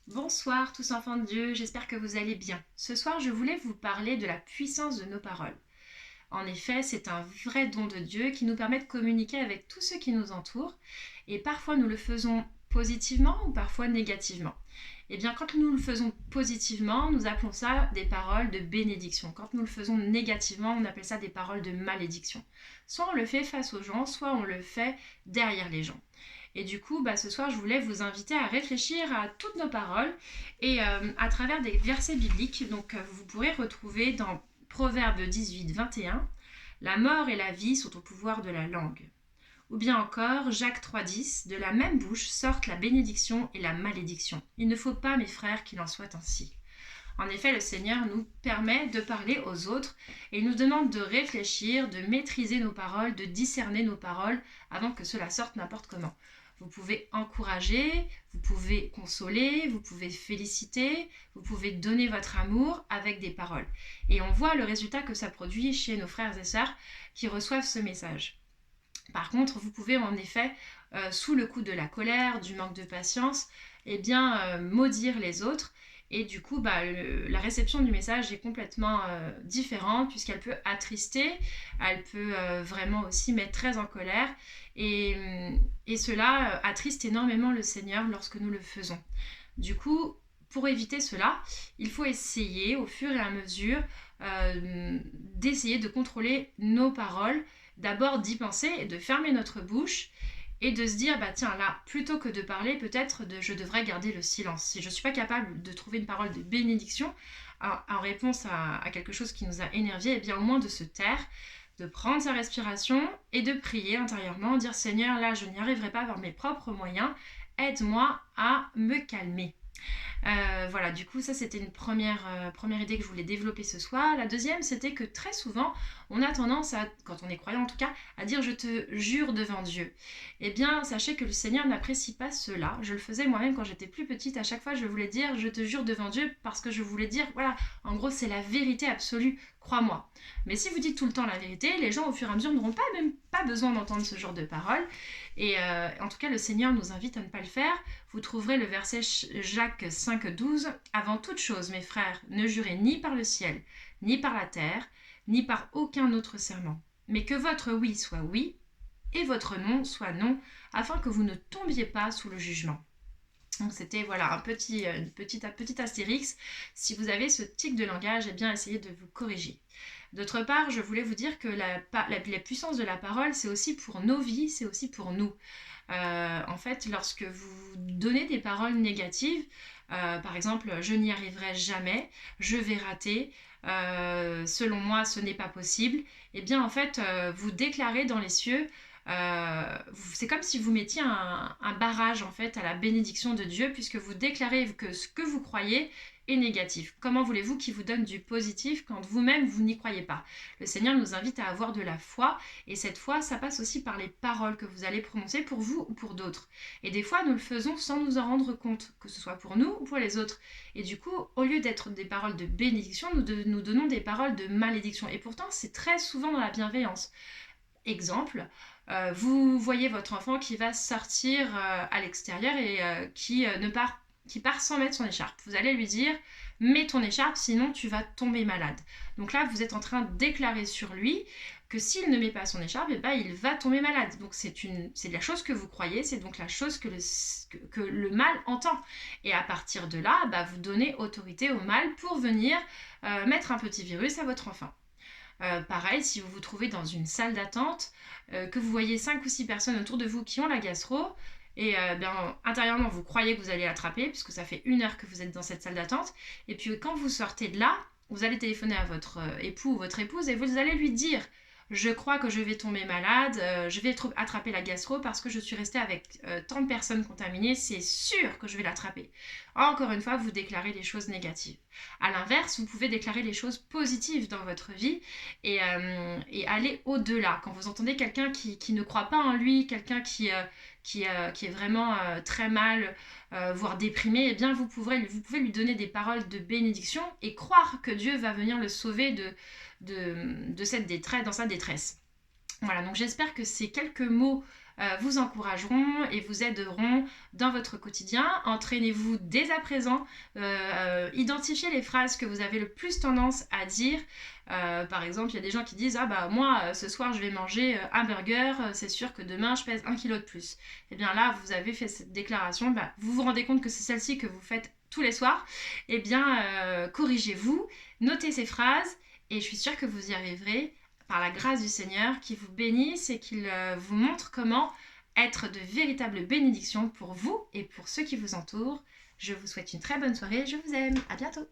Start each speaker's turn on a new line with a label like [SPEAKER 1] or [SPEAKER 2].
[SPEAKER 1] Bonsoir tous enfants de Dieu, j'espère que vous allez bien. Ce soir, je voulais vous parler de la puissance de nos paroles. En effet, c'est un vrai don de Dieu qui nous permet de communiquer avec tous ceux qui nous entourent et parfois nous le faisons positivement ou parfois négativement. Eh bien, quand nous le faisons positivement, nous appelons ça des paroles de bénédiction. Quand nous le faisons négativement, on appelle ça des paroles de malédiction. Soit on le fait face aux gens, soit on le fait derrière les gens. Et du coup, ce soir, je voulais vous inviter à réfléchir à toutes nos paroles et à travers des versets bibliques. Donc, vous pourrez retrouver dans Proverbe 18, 21, la mort et la vie sont au pouvoir de la langue. Ou bien encore, Jacques 3,10, de la même bouche sortent la bénédiction et la malédiction. Il ne faut pas, mes frères, qu'il en soit ainsi. En effet, le Seigneur nous permet de parler aux autres et il nous demande de réfléchir, de maîtriser nos paroles, de discerner nos paroles avant que cela sorte n'importe comment. Vous pouvez encourager, vous pouvez consoler, vous pouvez féliciter, vous pouvez donner votre amour avec des paroles. Et on voit le résultat que ça produit chez nos frères et sœurs qui reçoivent ce message. Par contre, vous pouvez en effet, sous le coup de la colère, du manque de patience, maudire les autres. Et du coup, la réception du message est complètement différente puisqu'elle peut attrister, elle peut vraiment aussi mettre très en colère. Et, et cela attriste énormément le Seigneur lorsque nous le faisons. Du coup, pour éviter cela, il faut essayer au fur et à mesure d'essayer de contrôler nos paroles, d'abord d'y penser et de fermer notre bouche et de se dire, tiens, là, plutôt que de parler, peut-être je devrais garder le silence. Si je ne suis pas capable de trouver une parole de bénédiction en réponse à quelque chose qui nous a énervé, eh bien au moins de se taire, de prendre sa respiration et de prier intérieurement, dire Seigneur, là, je n'y arriverai pas par mes propres moyens, aide-moi à me calmer. Voilà, du coup, ça c'était une première idée que je voulais développer ce soir. La deuxième, c'était que très souvent, on a tendance à, quand on est croyant en tout cas, à dire je te jure devant Dieu. Eh bien, sachez que le Seigneur n'apprécie pas cela. Je le faisais moi-même quand j'étais plus petite. À chaque fois, je voulais dire je te jure devant Dieu parce que je voulais dire, voilà, en gros, c'est la vérité absolue, crois-moi. Mais si vous dites tout le temps la vérité, les gens au fur et à mesure n'auront même pas besoin d'entendre ce genre de paroles. Et en tout cas, le Seigneur nous invite à ne pas le faire. Vous trouverez le verset Jacques 5,12. Avant toute chose, mes frères, ne jurez ni par le ciel, ni par la terre, ni par aucun autre serment, mais que votre oui soit oui et votre non soit non, afin que vous ne tombiez pas sous le jugement. Donc c'était voilà un petit astérix. Si vous avez ce tic de langage, eh bien essayez de vous corriger. D'autre part, je voulais vous dire que la puissance de la parole, c'est aussi pour nos vies, c'est aussi pour nous. En fait, lorsque vous donnez des paroles négatives, par exemple, je n'y arriverai jamais, je vais rater, selon moi, ce n'est pas possible, eh bien, en fait, vous déclarez dans les cieux, c'est comme si vous mettiez un barrage, en fait, à la bénédiction de Dieu, puisque vous déclarez que ce que vous croyez est négatif. Comment voulez-vous qu'il vous donne du positif quand vous-même, vous n'y croyez pas? Le Seigneur nous invite à avoir de la foi, et cette foi, ça passe aussi par les paroles que vous allez prononcer pour vous ou pour d'autres. Et des fois, nous le faisons sans nous en rendre compte, que ce soit pour nous ou pour les autres. Et du coup, au lieu d'être des paroles de bénédiction, nous donnons des paroles de malédiction. Et pourtant, c'est très souvent dans la bienveillance. Exemple, vous voyez votre enfant qui va sortir à l'extérieur et qui part sans mettre son écharpe. Vous allez lui dire mets ton écharpe sinon tu vas tomber malade. Donc là vous êtes en train de déclarer sur lui que s'il ne met pas son écharpe, il va tomber malade. Donc c'est la chose que vous croyez, c'est donc la chose que le mal entend. Et à partir de là, vous donnez autorité au mal pour venir mettre un petit virus à votre enfant. Pareil, si vous vous trouvez dans une salle d'attente, que vous voyez 5 ou 6 personnes autour de vous qui ont la gastro, et intérieurement vous croyez que vous allez l'attraper, puisque ça fait 1 heure que vous êtes dans cette salle d'attente, et puis quand vous sortez de là, vous allez téléphoner à votre époux ou votre épouse, et vous allez lui dire je crois que je vais tomber malade, je vais attraper la gastro parce que je suis restée avec tant de personnes contaminées, c'est sûr que je vais l'attraper. Encore une fois, vous déclarez les choses négatives. À l'inverse, vous pouvez déclarer les choses positives dans votre vie et aller au-delà. Quand vous entendez quelqu'un qui ne croit pas en lui, quelqu'un qui est vraiment très mal, voire déprimé, eh bien vous pouvez lui donner des paroles de bénédiction et croire que Dieu va venir le sauver dans sa détresse. Voilà, donc j'espère que ces quelques mots vous encourageront et vous aideront dans votre quotidien. Entraînez-vous dès à présent, identifiez les phrases que vous avez le plus tendance à dire. Par exemple, il y a des gens qui disent « Ah bah moi, ce soir, je vais manger un burger, c'est sûr que demain, je pèse 1 kg de plus. » Et bien là, vous avez fait cette déclaration, vous vous rendez compte que c'est celle-ci que vous faites tous les soirs. Et bien, corrigez-vous, notez ces phrases, et je suis sûre que vous y arriverez par la grâce du Seigneur, qui vous bénisse et qu'il vous montre comment être de véritables bénédictions pour vous et pour ceux qui vous entourent. Je vous souhaite une très bonne soirée, je vous aime, à bientôt.